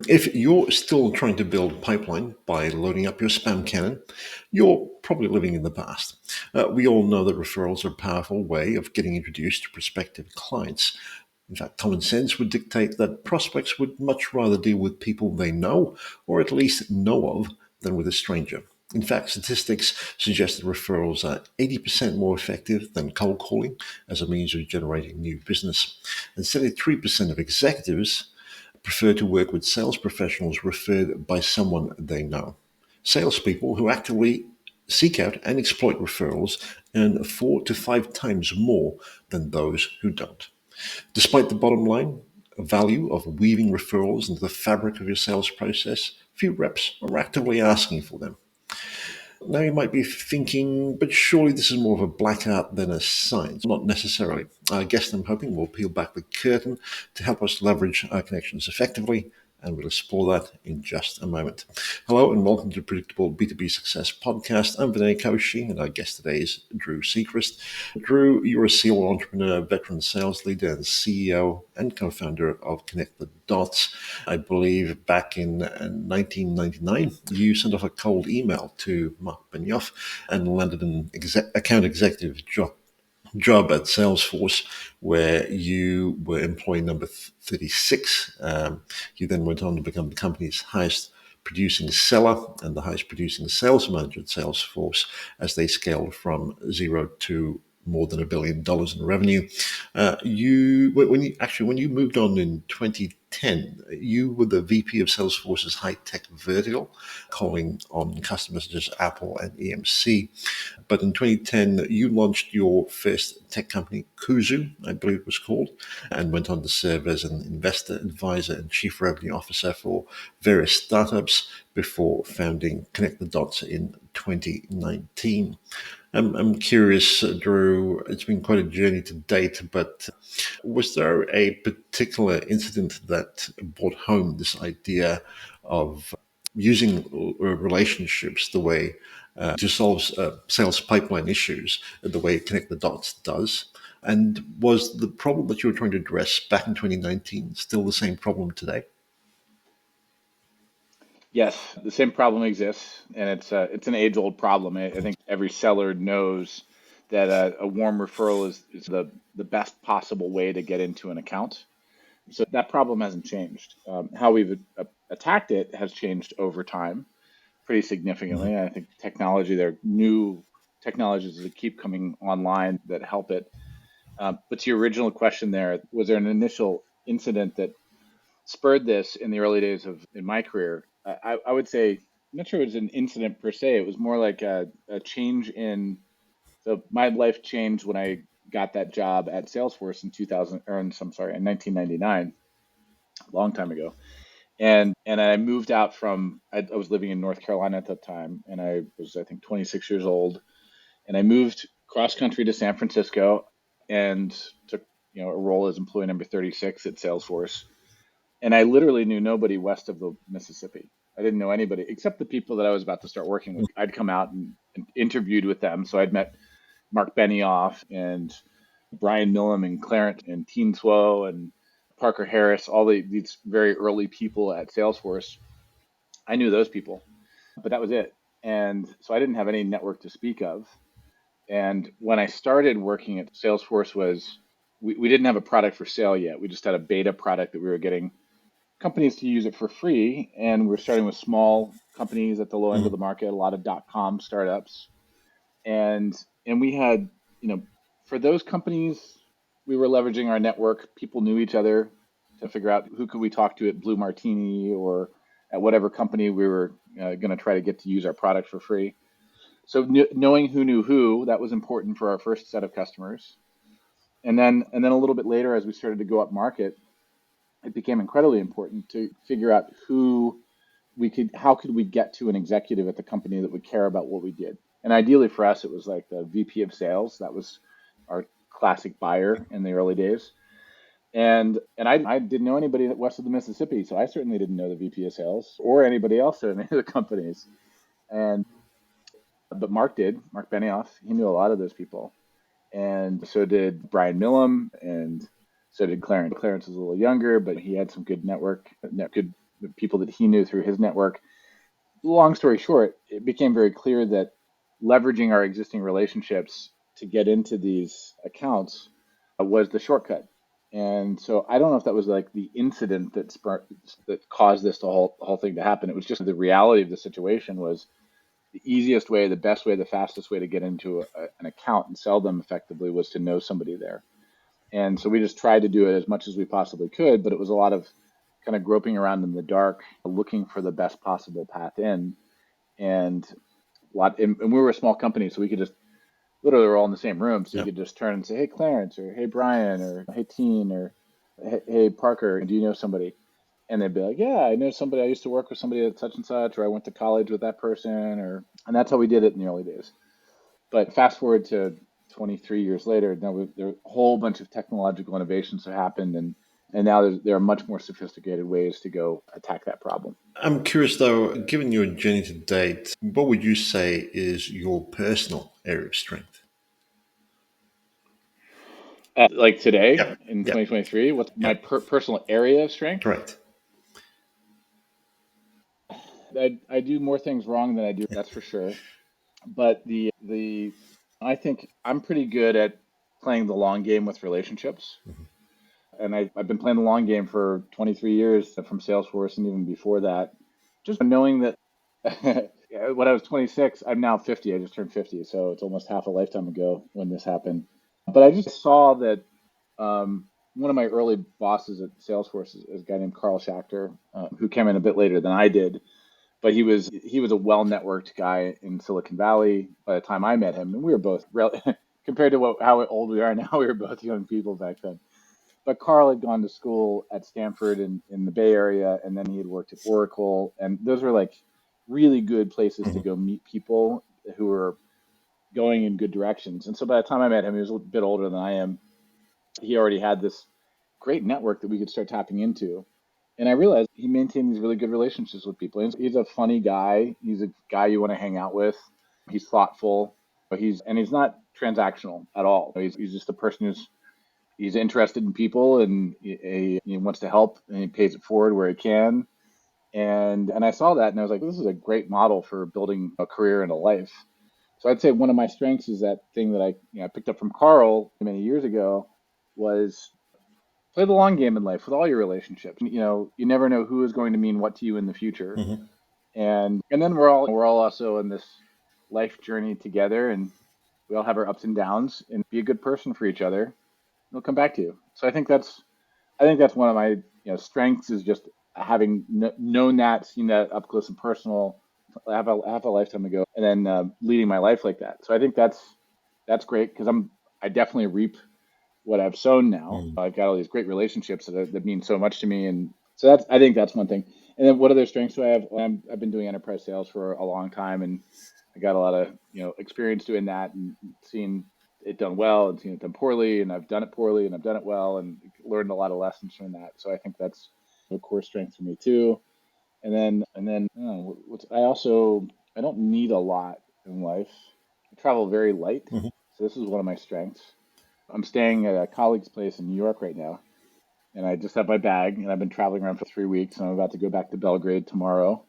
If you're still trying to build pipeline by loading up your spam cannon, you're probably living in the past. We all know that referrals are a powerful way of getting introduced to prospective clients. In fact, common sense would dictate that prospects would much rather deal with people they know, or at least know of, than with a stranger. In fact, statistics suggest that referrals are 80% more effective than cold calling as a means of generating new business. And 73% of executives prefer to work with sales professionals referred by someone they know. Salespeople who actively seek out and exploit referrals earn 4 to 5 times more than those who don't. Despite the bottom line value of weaving referrals into the fabric of your sales process, few reps are actively asking for them. Now you might be thinking, but surely this is more of a black art than a science. Not necessarily. I guess I'm hoping we'll peel back the curtain to help us leverage our connections effectively, and we'll explore that in just a moment. Hello and welcome to Predictable B2B Success podcast. I'm Vinay Koshy, and our guest today is Drew Sechrist. Drew, you're a serial entrepreneur, veteran sales leader, and CEO and co-founder of Connect the Dots. I believe back in 1999, you sent off a cold email to Mark Benioff and landed an account executive job at Salesforce, where you were employee number 36. You then went on to become the company's highest producing seller and the highest producing sales manager at Salesforce as they scaled from zero to more than $1 billion in revenue. When you moved on in 2010, you were the VP of Salesforce's high-tech vertical, calling on customers such as Apple and EMC. But in 2010, you launched your first tech company, Kuzu, I believe it was called, and went on to serve as an investor advisor and chief revenue officer for various startups before founding Connect the Dots in 2019. I'm curious, Drew, it's been quite a journey to date, but was there a particular incident that brought home this idea of using relationships the way to solve sales pipeline issues the way Connect the Dots does? And was the problem that you were trying to address back in 2019 still the same problem today? Yes, the same problem exists, and it's an age-old problem. I think every seller knows that a warm referral is the best possible way to get into an account. So that problem hasn't changed. How we've attacked it has changed over time pretty significantly. I think there are new technologies that keep coming online that help it. But to your original question there, was there an initial incident that spurred this in the early days in my career? I would say, I'm not sure it was an incident per se. It was more like a change in, so my life changed when I got that job at Salesforce in 2000, or I'm sorry, in 1999, a long time ago. And I moved out I was living in North Carolina at that time, and I was, I think, 26 years old. And I moved cross country to San Francisco and took, a role as employee number 36 at Salesforce. And I literally knew nobody west of the Mississippi. I didn't know anybody except the people that I was about to start working with. I'd come out and interviewed with them. So I'd met Mark Benioff and Brian Millham and Clarence and Teen Swo and Parker Harris, these very early people at Salesforce. I knew those people, but that was it. And so I didn't have any network to speak of. And when I started working at Salesforce we didn't have a product for sale yet. We just had a beta product that we were getting companies to use it for free. And we're starting with small companies at the low end of the market, a lot of .com startups. And we had, for those companies, we were leveraging our network. People knew each other to figure out who could we talk to at Blue Martini or at whatever company we were going to try to get to use our product for free. So knowing who knew who, that was important for our first set of customers. And then a little bit later, as we started to go up market, it became incredibly important to figure out how could we get to an executive at the company that would care about what we did. And ideally for us, it was like the VP of sales. That was our classic buyer in the early days. And I didn't know anybody west of the Mississippi, so I certainly didn't know the VP of sales or anybody else at any of the companies. But Mark Benioff. He knew a lot of those people. And so did Brian Millham, and so did Clarence. Clarence was a little younger, but he had some good good the people that he knew through his network. Long story short, it became very clear that leveraging our existing relationships to get into these accounts was the shortcut. And so I don't know if that was like the incident that caused this whole thing to happen. It was just the reality of the situation was the easiest way, the best way, the fastest way to get into an account and sell them effectively was to know somebody there. And so we just tried to do it as much as we possibly could, but it was a lot of kind of groping around in the dark, looking for the best possible path in. And and we were a small company, so we could just literally we're all in the same room, so you Yeah. could just turn and say, "Hey, Clarence," or "Hey, Brian," or "Hey, Teen," or "Hey, Parker, do you know somebody?" And they'd be like, "Yeah, I know somebody. I used to work with somebody at such and such, or I went to college with that person," or and that's how we did it in the early days. But fast forward to 23 years later, now there are a whole bunch of technological innovations have happened, and now there are much more sophisticated ways to go attack that problem. I'm curious though, given your journey to date, what would you say is your personal area of strength? Like today Yeah. in Yeah. 2023, what's Yeah. my personal area of strength? Correct. I do more things wrong than I do, that's for sure. But the I think I'm pretty good at playing the long game with relationships. And I've been playing the long game for 23 years from Salesforce and even before that. Just knowing that when I was 26, I'm now 50. I just turned 50, so it's almost half a lifetime ago when this happened. But I just saw that one of my early bosses at Salesforce is a guy named Carl Schachter, who came in a bit later than I did. But he was a well networked guy in Silicon Valley by the time I met him, and we were both compared to how old we are now, we were both young people back then. But Carl had gone to school at Stanford in the Bay Area, and then he had worked at Oracle, and those were like really good places to Mhm. go meet people who were going in good directions. And so by the time I met him, he was a bit older than I am. He already had this great network that we could start tapping into. And I realized he maintained these really good relationships with people. He's a funny guy. He's a guy you want to hang out with. He's thoughtful. He's not transactional at all. He's just a person he's interested in people and he wants to help and he pays it forward where he can. And I saw that and I was like, this is a great model for building a career and a life. So I'd say one of my strengths is that thing that I picked up from Carl many years ago was play the long game in life with all your relationships. You never know who is going to mean what to you in the future. Mhm. And then we're all also in this life journey together and we all have our ups and downs and be a good person for each other. It'll come back to you. So I think that's one of my strengths is just having known that, seen that up close and personal, half a lifetime ago, and then leading my life like that. So I think that's great because I definitely reap what I've sown now. Mhm. I've got all these great relationships that mean so much to me, and so I think that's one thing. And then what other strengths do I have? I've been doing enterprise sales for a long time, and I got a lot of experience doing that and seeing it done well and seeing it done poorly, and I've done it poorly and I've done it well, and learned a lot of lessons from that. So I think that's a core strength for me too. And then I don't need a lot in life. I travel very light, Mhm. so this is one of my strengths. I'm staying at a colleague's place in New York right now, and I just have my bag, and I've been traveling around for 3 weeks, and I'm about to go back to Belgrade tomorrow.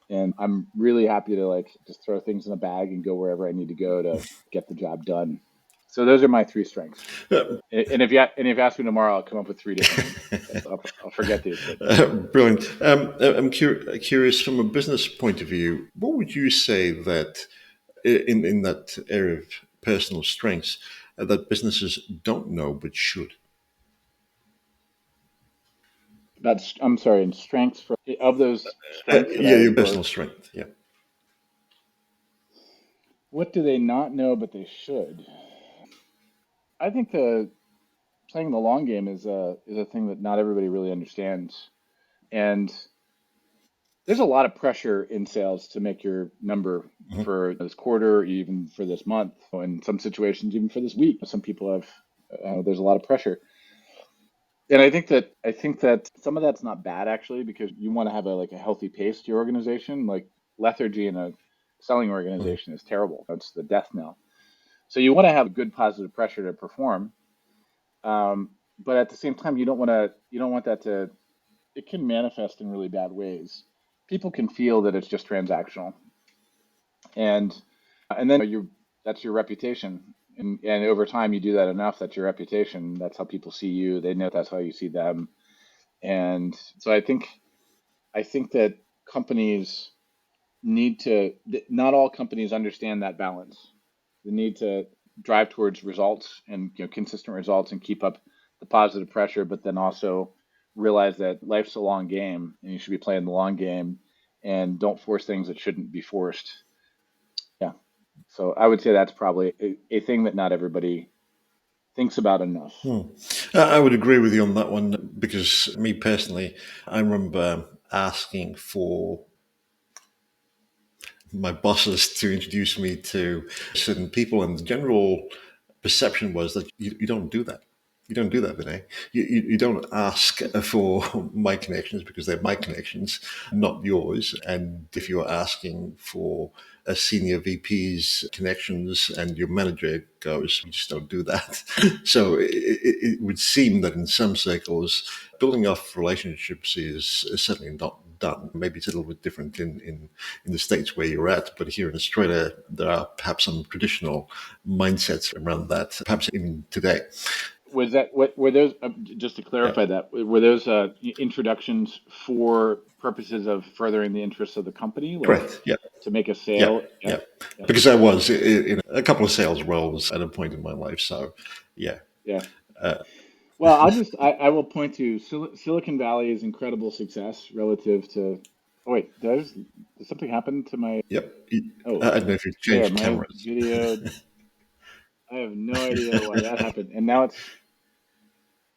And I'm really happy to like just throw things in a bag and go wherever I need to go to get the job done. So those are my three strengths. And if you ask me tomorrow, I'll come up with three different ones. I'll forget these, but Brilliant. I'm curious from a business point of view, what would you say that in that area of personal strengths that businesses don't know but should? I'm sorry. And strengths of those strengths that Yeah, I your or personal strength. Yeah. what do they not know but they should? I think the playing the long game is a thing that not everybody really understands. And there's a lot of pressure in sales to make your number Mhm. for this quarter, even for this month, in some situations, even for this week. Some people have, there's a lot of pressure. And I think that some of that's not bad actually, because you want to have a healthy pace to your organization. Like lethargy in a selling Mhm. organization is terrible. That's the death knell. So you want to have good positive pressure to perform. But at the same time, you don't want that to it can manifest in really bad ways. People can feel that it's just transactional, and then that's your reputation. And over time, you do that enough, that's your reputation. That's how people see you. They know that's how you see them. And so I think that companies not all companies understand that balance. They need to drive towards results and consistent results and keep up the positive pressure, but then also realize that life's a long game and you should be playing the long game and don't force things that shouldn't be forced. Yeah. So I would say that's probably a thing that not everybody thinks about enough. Hmm. I would agree with you on that one because me personally, I remember asking for my bosses to introduce me to certain people, and the general perception was that you don't do that. You don't do that, Vinay. You don't ask for my connections because they're my connections, not yours. And if you're asking for a senior VP's connections and your manager goes, you just don't do that. So it would seem that in some circles, building off relationships is certainly not done. Maybe it's a little bit different in the States where you're at, but here in Australia, there are perhaps some traditional mindsets around that, perhaps even today. Was that what were those? Just to Yeah, clarify that, were those introductions for purposes of furthering the interests of the company, like correct. Yeah, to make a yeah, sale? yeah. Yep, yep, Because I was in a couple of sales roles at a point in my life. So, yeah. yeah. Uh, Well, I will point to Silicon Valley's incredible success relative to. Oh wait, did something happen to my? yep. Oh, I don't know if you've there, changed my cameras. video. I have no idea why that happened, and now it's.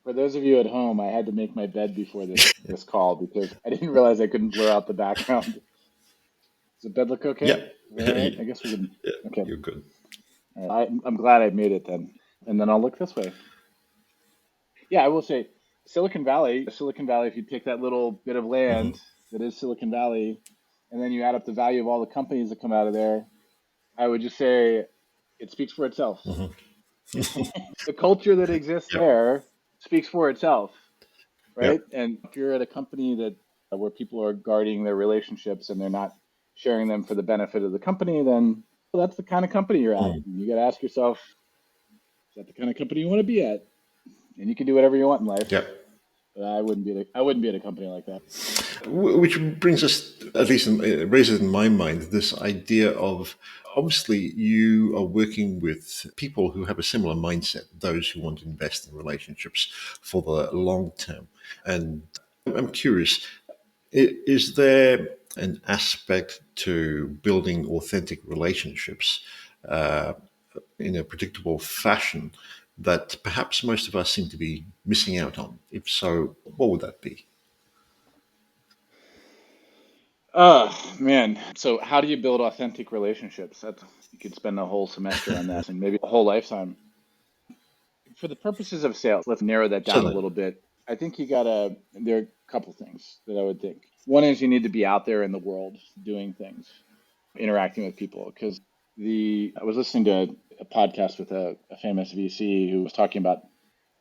For those of you at home, I had to make my bed before this call because I didn't realize I couldn't blur out the background. Does the bed look okay? Yep. Is that all right? I guess we can. Yeah, Okay. you're good. All right. I'm glad I made it then. And then I'll look this way. Yeah, I will say Silicon Valley, if you take that little bit of Hmm. land that is Silicon Valley, and then you add up the value of all the companies that come out of there, I would just say it speaks for itself. Hmm. The culture that exists Yep. there speaks for itself, right? Yep. And if you're at a company that where people are guarding their relationships and they're not sharing them for the benefit of the company, then well, that's the kind of company you're at. Mm. And you got to ask yourself, is that the kind of company you want to be at? And you can do whatever you want in life, Yep. but I wouldn't be at a company like that. Which brings us, at least it raises in my mind, this idea of obviously you are working with people who have a similar mindset, those who want to invest in relationships for the long term. And I'm curious, is there an aspect to building authentic relationships uh, in a predictable fashion that perhaps most of us seem to be missing out on? If so, what would that be? Oh man. So how do you build authentic relationships? That's you could spend a whole semester on that and maybe a whole lifetime. For the purposes of sales, let's narrow that down a Certainly. little bit. I think there are a couple things that I would think. One is you need to be out there in the world doing things, interacting with people. Because I was listening to a podcast with a famous VC who was talking about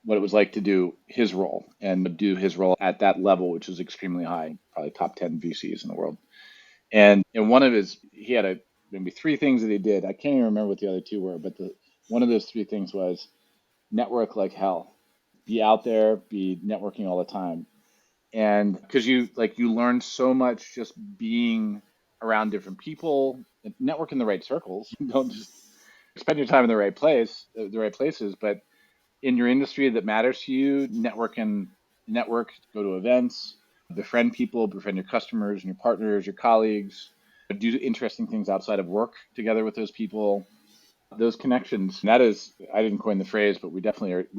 what it was like to do his role and do his role at that level, which was extremely high, probably top 10 VCs in the world. And one of he had maybe three things that he did. I can't even remember what the other two were, but one of those three things was network like hell. Be out there, be networking all the time. And because you learn so much just being around different people, network in the right circles. Don't just spend your time in the right the right places, but in your industry that matters to you, network, go to events, befriend people, befriend your customers and your partners, your colleagues, do interesting things outside of work together with those people. Those connections, and that is, I didn't coin the phrase, but we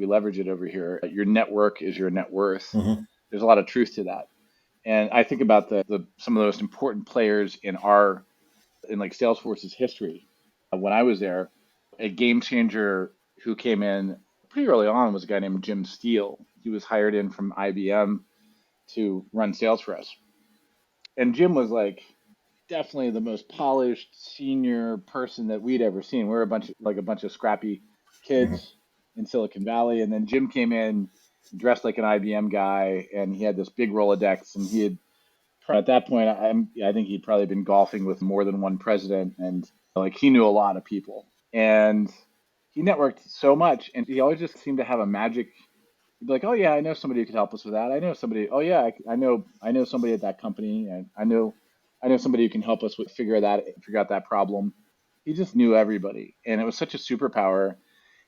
leverage it over here. Your network is your net worth. Hmm. There's a lot of truth to that. And I think about the some of the most important players in like Salesforce's history. When I was there, a game changer who came in pretty early on was a guy named Jim Steele. He was hired in from IBM to run sales for us. And Jim was like definitely the most polished senior person that we'd ever seen. We were a bunch of scrappy Hmm. kids in Silicon Valley, and then Jim came in. dressed like an IBM guy, and he had this big Rolodex, and he had at that point, I think he'd probably been golfing with more than one president, and like he knew a lot of people, and he networked so much, and he always just seemed to have a magic. He'd be like, "Oh yeah, I know somebody who could help us with that. I know somebody. Oh yeah, I know somebody at that company, and I know somebody who can help us with figure out that problem." He just knew everybody, and it was such a superpower.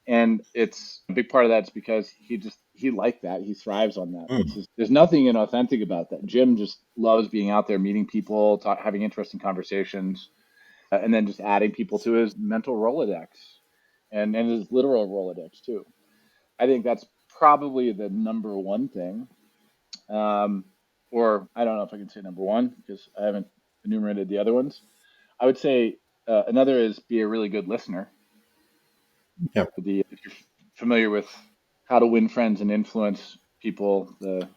And it's a big part of that's because he liked that. He thrives on that. There's nothing inauthentic about that. Jim just loves being out there, meeting people, having interesting conversations, and then just adding people to his mental Rolodex and his literal Rolodex too. I think that's probably the number one thing. Um, or I don't know if I can say number one because I haven't enumerated the other ones. I would say another is be a really good listener. Yeah. If you're familiar with How to Win Friends and Influence People, the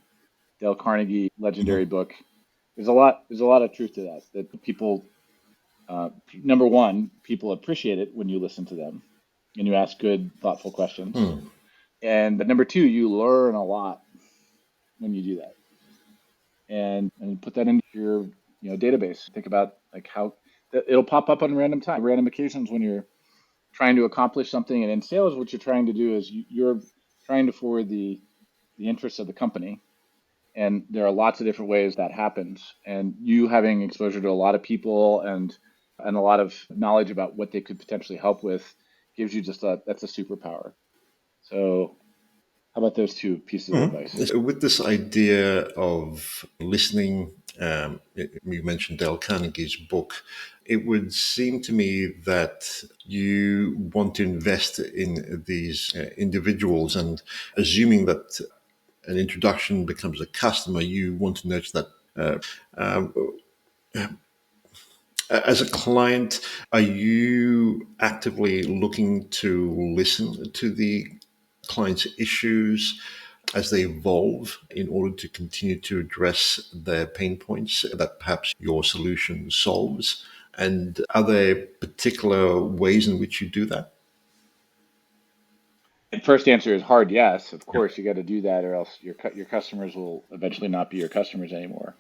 Dale Carnegie legendary Mhm. book, there's a lot of truth to that. That people, number one, people appreciate it when you listen to them and you ask good, thoughtful questions. Mm. And number two, you learn a lot when you do that, and put that into your database. Think about like how it'll pop up on random occasions when you're trying to accomplish something. And in sales, what you're trying to do is you're trying to forward the interests of the company. And there are lots of different ways that happens. And you having exposure to a lot of people and a lot of knowledge about what they could potentially help with gives you that's a superpower. So how about those two pieces of Mhm. advice? With this idea of listening, you mentioned Dale Carnegie's book. It would seem to me that you want to invest in these individuals, and assuming that an introduction becomes a customer, you want to nurture that. Um, as a client, are you actively looking to listen to the client's issues as they evolve in order to continue to address their pain points that perhaps your solution solves? And are there particular ways in which you do that? First answer is hard yes. Of Yeah. course, you got to do that, or else your customers will eventually not be your customers anymore.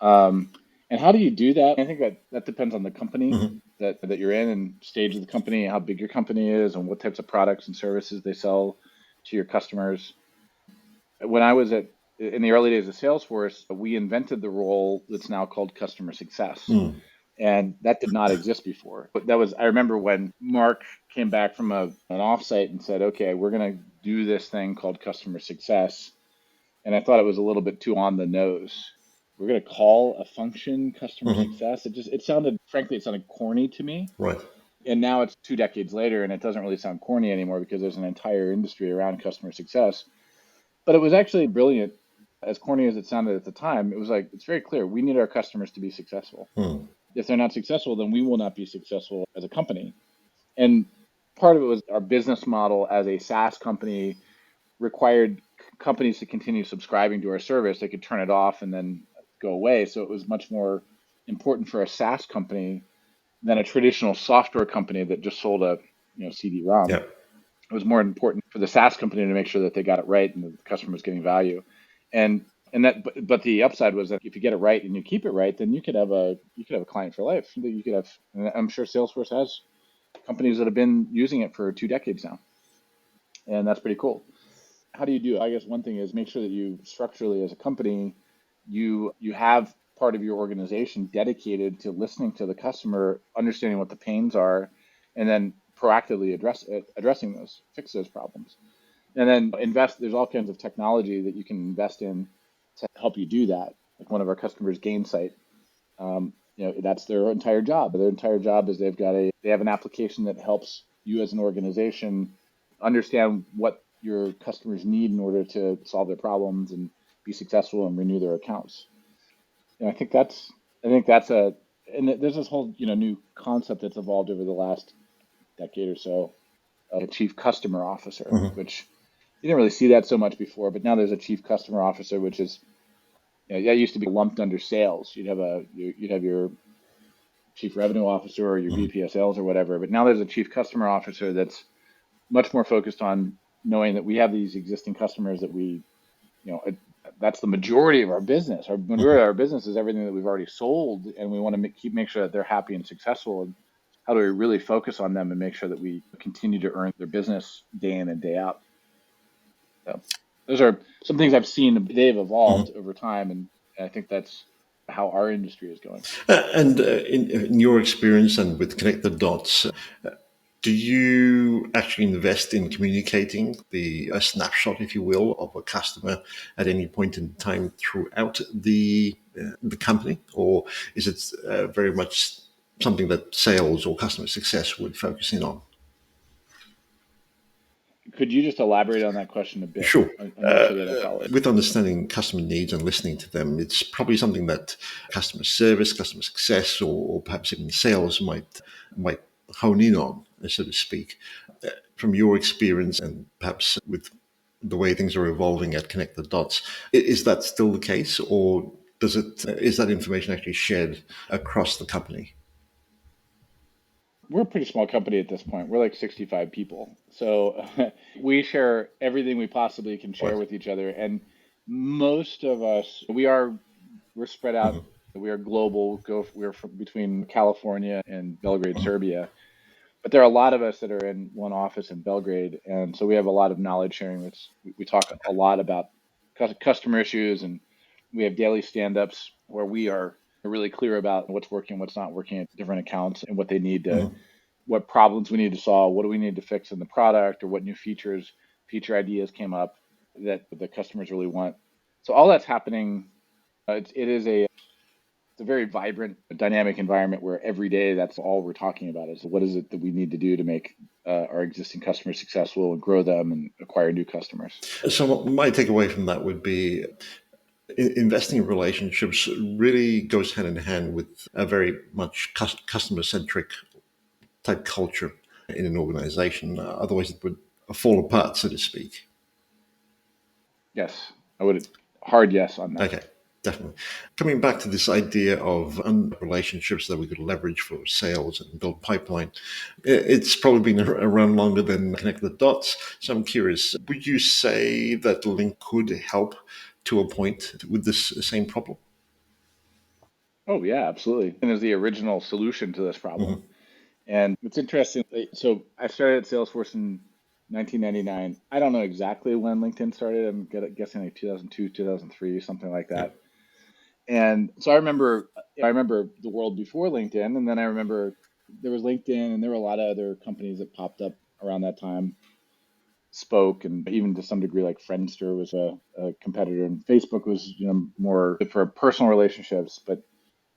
Um, and how do you do that? I think that depends on the company Mhm. that you're in and stage of the company, how big your company is, and what types of products and services they sell to your customers. When I was in the early days of Salesforce, we invented the role that's now called customer success. Mm. And that did not exist before. But I remember when Mark came back from an offsite and said, okay, we're going to do this thing called customer success. And I thought it was a little bit too on the nose. We're going to call a function customer Mhm. success. Frankly, it sounded corny to me. Right. And now it's 2 decades later, and it doesn't really sound corny anymore because there's an entire industry around customer success. But it was actually brilliant. As corny as it sounded at the time, it was like, it's very clear. We need our customers to be successful. Mm. If they're not successful, then we will not be successful as a company. And part of it was our business model as a SaaS company required companies to continue subscribing to our service. They could turn it off and then go away. So it was much more important for a SaaS company than a traditional software company that just sold a CD-ROM. Yeah. It was more important for the SaaS company to make sure that they got it right and the customer was getting value. And but the upside was that if you get it right and you keep it right, then you could have a client for life. You could have, and I'm sure Salesforce has companies that have been using it for 2 decades now, and that's pretty cool. How do you do it? I guess one thing is make sure that you structurally as a company, you have part of your organization dedicated to listening to the customer, understanding what the pains are, and then proactively addressing those, fix those problems. And then there's all kinds of technology that you can invest in to help you do that. Like one of our customers, Gainsight, that's their entire job. Their entire job is they have an application that helps you as an organization understand what your customers need in order to solve their problems and be successful and renew their accounts. And I think that's and there's this whole new concept that's evolved over the last decade or so of a chief customer officer, Mhm. which you didn't really see that so much before, but now there's a chief customer officer, which is that used to be lumped under sales. You'd have your chief revenue officer or your Mhm. VP of sales or whatever, but now there's a chief customer officer that's much more focused on knowing that we have these existing customers that that's the majority of our business. Our majority of our business is everything that we've already sold, and we want to make sure that they're happy and successful. And how do we really focus on them and make sure that we continue to earn their business day in and day out? So those are some things I've seen. They've evolved over time, and I think that's how our industry is going. And in your experience and with Connect the Dots, do you actually invest in communicating a snapshot, if you will, of a customer at any point in time throughout the company, or is it very much something that sales or customer success would focus in on? Could you just elaborate on that question a bit? Sure. I'm not sure that I follow it. With understanding customer needs and listening to them, it's probably something that customer service, customer success, or perhaps even sales might hone in on, so to speak. From your experience and perhaps with the way things are evolving at Connect the Dots, is that still the case, or is that information actually shared across the company? We're a pretty small company at this point. We're like 65 people. So we share everything we possibly can share Right. with each other. And most of us, we're spread out. Mhm, We are global. We're from between California and Belgrade, mhm, Serbia. But there are a lot of us that are in one office in Belgrade. And so we have a lot of knowledge sharing. Which we talk a lot about customer issues, and we have daily stand-ups where we are really clear about what's working, what's not working at different accounts, and what they need to mhm. what problems we need to solve, what do we need to fix in the product, or what new feature ideas came up that the customers really want. So all that's happening. It's a very vibrant, dynamic environment where every day that's all we're talking about is what is it that we need to do to make our existing customers successful and grow them and acquire new customers. So my takeaway from that would be investing in relationships really goes hand in hand with a very much customer centric type culture in an organization. Otherwise, it would fall apart, so to speak. Yes, I would hard yes on that. Okay, definitely. Coming back to this idea of relationships that we could leverage for sales and build pipeline, it's probably been around longer than Connect the Dots. So I'm curious, would you say that Link could help to a point with this same problem? Oh yeah, absolutely. And is the original solution to this problem. Hmm. And it's interesting. So I started at Salesforce in 1999. I don't know exactly when LinkedIn started. Guessing like 2002, 2003, something like Yeah. that. And so I remember the world before LinkedIn, and then I remember there was LinkedIn, and there were a lot of other companies that popped up around that time, Spoke, and even to some degree, like Friendster was a competitor, and Facebook was more for personal relationships. But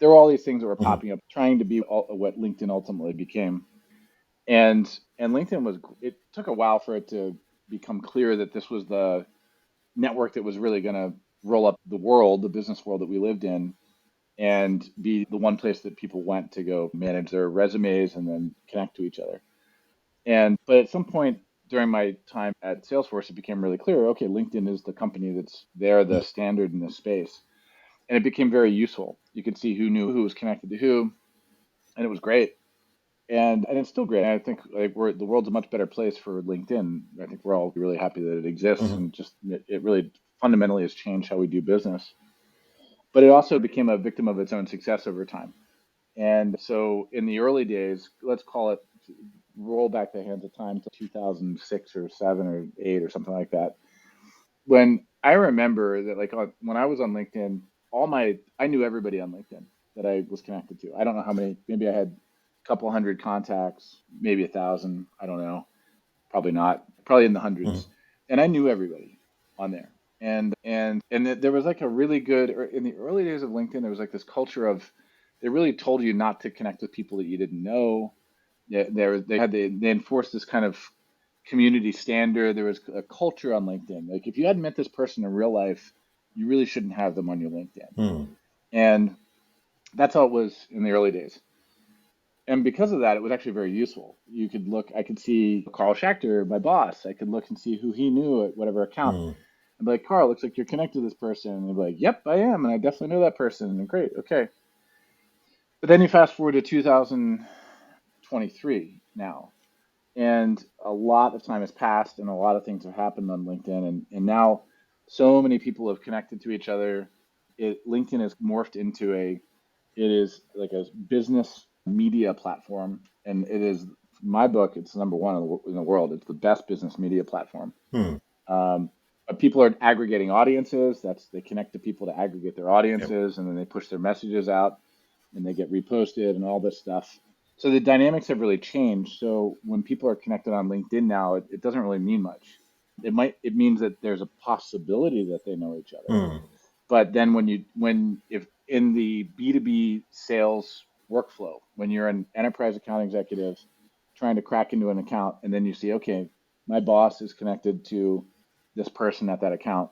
there were all these things that were Hmm. popping up, trying to be what LinkedIn ultimately became. And LinkedIn it took a while for it to become clear that this was the network that was really going to roll up the business world that we lived in, and be the one place that people went to go manage their resumes and then connect to each other. And but at some point during my time at Salesforce, it became really clear, okay, LinkedIn is the company that's they're the standard in this space. And it became very useful. You could see who knew who was connected to who, and it was great. And it's still great. And I think like the world's a much better place for LinkedIn. I think we're all really happy that it exists, Hmm. and just it really fundamentally has changed how we do business. But it also became a victim of its own success over time. And so in the early days, let's call it roll back the hands of time to 2006 or 7 or 8 or something like that. When I remember that, like when I was on LinkedIn, I knew everybody on LinkedIn that I was connected to. I don't know how many. Maybe I had a couple hundred contacts, maybe 1,000. I don't know. Probably not. Probably in the Hmm. hundreds. And I knew everybody on there. And there was like a really good in the early days of LinkedIn. There was like this culture of they really told you not to connect with people that you didn't know. They enforced this kind of community standard. There was a culture on LinkedIn. Like if you hadn't met this person in real life, you really shouldn't have them on your LinkedIn. Hmm. And that's how it was in the early days. And because of that, it was actually very useful. I could see Carl Schachter, my boss. I could look and see who he knew at whatever account. Hmm. I'd be like, Carl, looks like you're connected to this person. And he'd be like, yep, I am. And I definitely know that person. And great, okay. But then you fast forward to 2023 now. And a lot of time has passed and a lot of things have happened on LinkedIn. And now so many people have connected to each other. LinkedIn has morphed into it is like a business media platform. And it is, my book, it's number one in the world. It's the best business media platform. Hmm. Um, but people are aggregating audiences. They connect to people to aggregate their Yep. audiences, and then they push their messages out, and they get reposted and all this stuff. So the dynamics have really changed. So when people are connected on LinkedIn now, it doesn't really mean much. It means that there's a possibility that they know each other. Hmm. But then if in the B2B sales workflow, when you're an enterprise account executive trying to crack into an account, and then you see, okay, my boss is connected to this person at that account,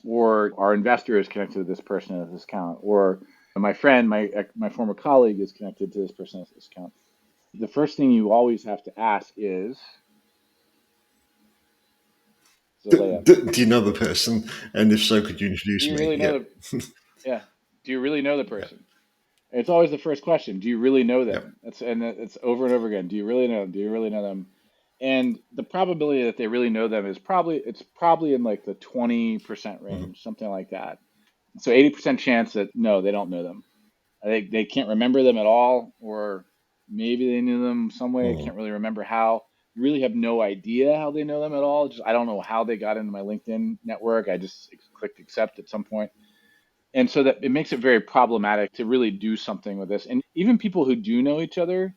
or our investor is connected to this person at this account, or my friend, my former colleague is connected to this person at this account. The first thing you always have to ask is the layup. Do you know the person? And if so, could you Do introduce you me? really know Yeah. the Yeah. Do you really know the Yeah. person? It's always the first question. Do you really know Yep. them? It's over and over again. Do you really know them? Do you really know them? And the probability that they really know them is probably in like the 20% Hmm. range, something like that. So 80% chance that no, they don't know them. They can't remember them at all, or maybe they knew them some way. I Hmm. can't really remember how. You really have no idea how they know them at all. Just I don't know how they got into my LinkedIn network. I just clicked accept at some point. And so that it makes it very problematic to really do something with this. And even people who do know each other,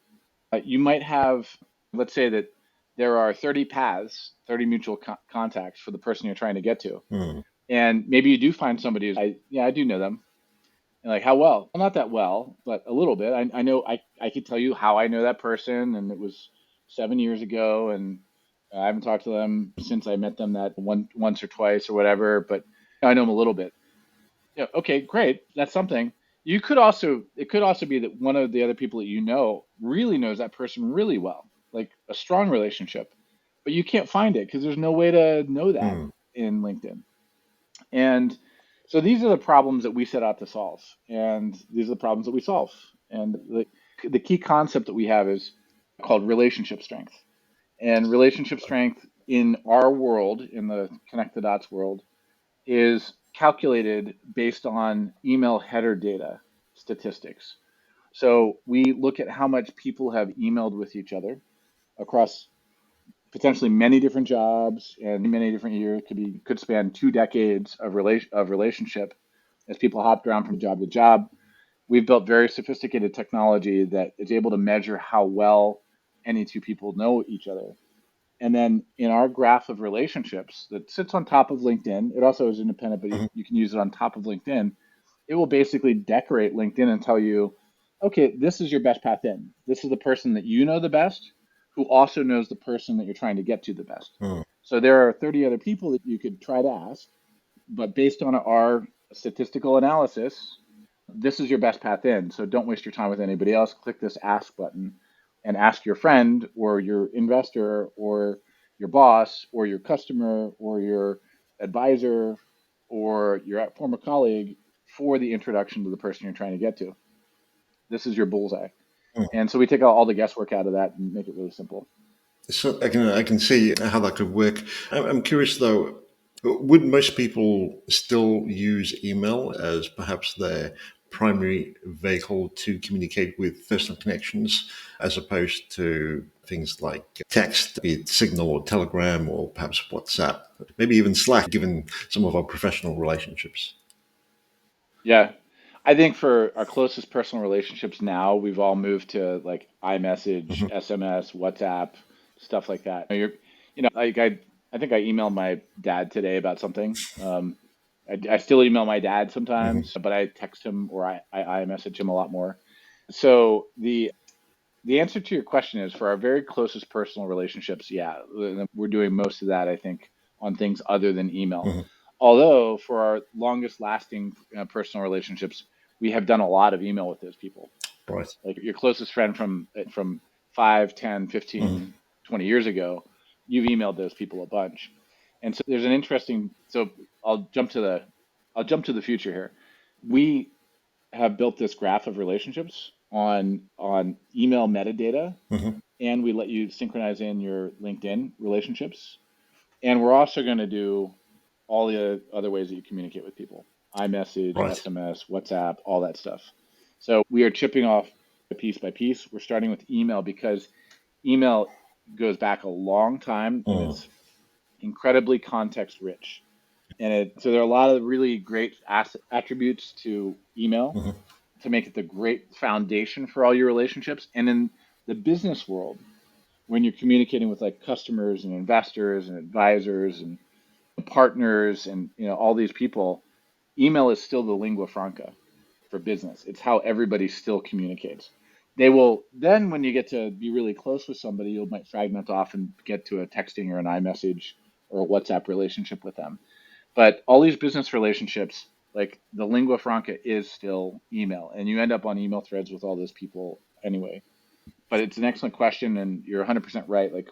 you might have, let's say that there are 30 paths, 30 mutual contacts for the person you're trying to get to. Hmm. And maybe you do find somebody who's, yeah, I do know them. And like, how well? Well, not that well, but a little bit. I know I could tell you how I know that person, and it was 7 years ago, and I haven't talked to them since I met them that once or twice or whatever, but I know them a little bit. Yeah, okay, great. That's something. It could also be that one of the other people that you know really knows that person really well, like a strong relationship, but you can't find it because there's no way to know that Hmm. in LinkedIn. And so these are the problems that we set out to solve, and these are the problems that we solve. And the key concept that we have is called relationship strength. And relationship strength in our world, in the connect the dots world, is calculated based on email header data statistics. So we look at how much people have emailed with each other across potentially many different jobs and many different years. Could span 2 decades of relationship as people hopped around from job to job. We've built very sophisticated technology that is able to measure how well any two people know each other. And then in our graph of relationships that sits on top of LinkedIn, it also is independent, but Hmm. you can use it on top of LinkedIn. It will basically decorate LinkedIn and tell you, okay, this is your best path in. This is the person that you know the best, who also knows the person that you're trying to get to the best. Hmm. So there are 30 other people that you could try to ask, but based on our statistical analysis, this is your best path in. So don't waste your time with anybody else. Click this ask button and ask your friend or your investor or your boss or your customer or your advisor or your former colleague for the introduction to the person you're trying to get to. This is your bullseye. And so we take all the guesswork out of that and make it really simple. So I can see how that could work. I'm curious though. Would most people still use email as perhaps their primary vehicle to communicate with personal connections, as opposed to things like text, be it Signal or Telegram or perhaps WhatsApp, maybe even Slack, given some of our professional relationships? Yeah. I think for our closest personal relationships now, we've all moved to like iMessage, Hmm. SMS, WhatsApp, stuff like that. Like I think I emailed my dad today about something. I still email my dad Hmm. sometimes, but I text him or I iMessage him a lot more. So the answer to your question is for our very closest personal relationships, yeah, we're doing most of that, I think, on things other than email. Hmm. Although for our longest lasting personal relationships, we have done a lot of email with those people. Right. Like your closest friend from 5, 10, Hmm. 15, 20 years ago, you've emailed those people a bunch. And so there's an interesting, so I'll jump to the future here. We have built this graph of relationships on email metadata, Hmm. and we let you synchronize in your LinkedIn relationships. And we're also going to do all the other ways that you communicate with people: iMessage, Right. SMS, WhatsApp, all that stuff. So we are chipping off piece by piece. We're starting with email because email goes back a long time and Mm. it's incredibly context rich. And so there are a lot of really great attributes to email Hmm. to make it the great foundation for all your relationships. And in the business world, when you're communicating with like customers and investors and advisors and partners and all these people, email is still the lingua franca for business. It's how everybody still communicates. They will then, when you get to be really close with somebody, you might fragment off and get to a texting or an iMessage or a WhatsApp relationship with them. But all these business relationships, like the lingua franca is still email, and you end up on email threads with all those people anyway. But it's an excellent question, and you're 100% right. Like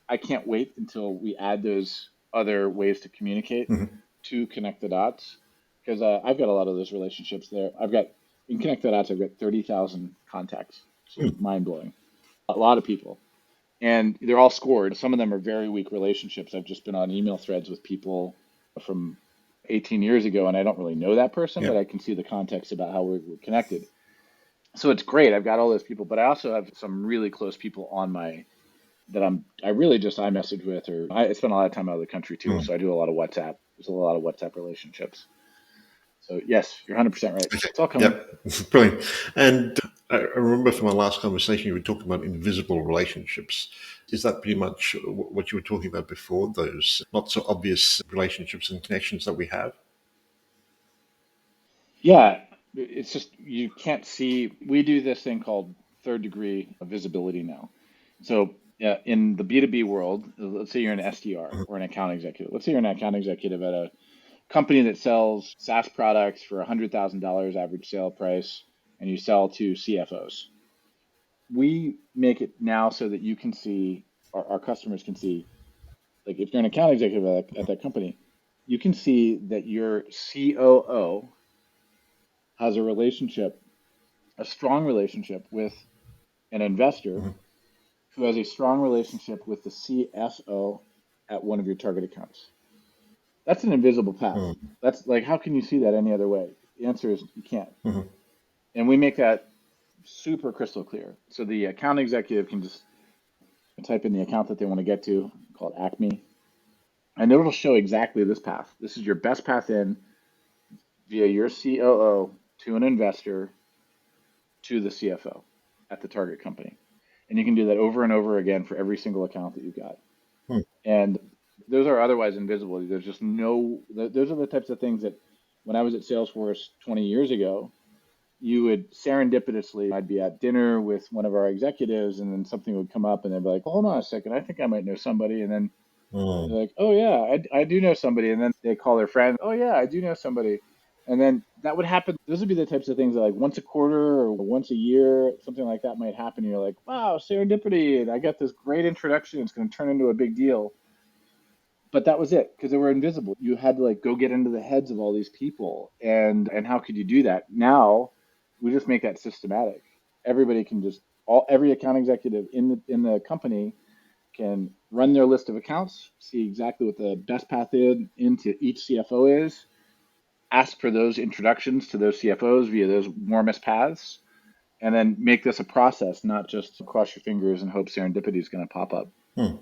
I can't wait until we add those other ways to communicate Hmm. to connect the dots, because I've got a lot of those relationships there. I've got in connect the dots. I've got 30,000 contacts. So mind blowing. A lot of people, and they're all scored. Some of them are very weak relationships. I've just been on email threads with people from 18 years ago, and I don't really know that person, Yeah. but I can see the context about how we're connected. So it's great. I've got all those people, but I also have some really close people on my that I really just iMessage with, or I spend a lot of time out of the country too, Mm. so I do a lot of WhatsApp. There's a lot of WhatsApp relationships. So yes, you're 100% right. Okay. It's all coming. Yep. Brilliant. And I remember from our last conversation, you were talking about invisible relationships. Is that pretty much what you were talking about before? Those not so obvious relationships and connections that we have? Yeah, it's just you can't see. We do this thing called third degree visibility now. So in the B2B world, let's say you're an SDR or an account executive. Let's say you're an account executive at a company that sells SaaS products for $100,000 average sale price, and you sell to CFOs. We make it now so that you can see, our customers can see, like if you're an account executive at that company, you can see that your COO has a relationship, a strong relationship with an investor Hmm. who has a strong relationship with the CSO at one of your target accounts. That's an invisible path. That's like, how can you see that any other way? The answer is you can't. Hmm. And we make that super crystal clear. So the account executive can just type in the account that they want to get to, called Acme, and it'll show exactly this path. This is your best path in via your COO to an investor to the CFO at the target company. And you can do that over and over again for every single account that you've got. And those are otherwise invisible. There's just no, those are the types of things that when I was at Salesforce 20 years ago, you would serendipitously, I'd be at dinner with one of our executives, and then something would come up, and they'd be like, hold on a second, I think I might know somebody. And then Mm. they're like, oh yeah, I do know somebody. And then they call their friend, oh yeah, I do know somebody. And then that would happen. Those would be the types of things that like once a quarter or once a year, something like that might happen. And you're like, wow, serendipity. And I got this great introduction. It's going to turn into a big deal. But that was it because they were invisible. You had to like go get into the heads of all these people. And how could you do that? Now we just make that systematic. Everybody can just every account executive in the company can run their list of accounts, see exactly what the best path into each CFO is, ask for those introductions to those CFOs via those warmest paths, and then make this a process, not just cross your fingers and hope serendipity is going to pop up. Mm.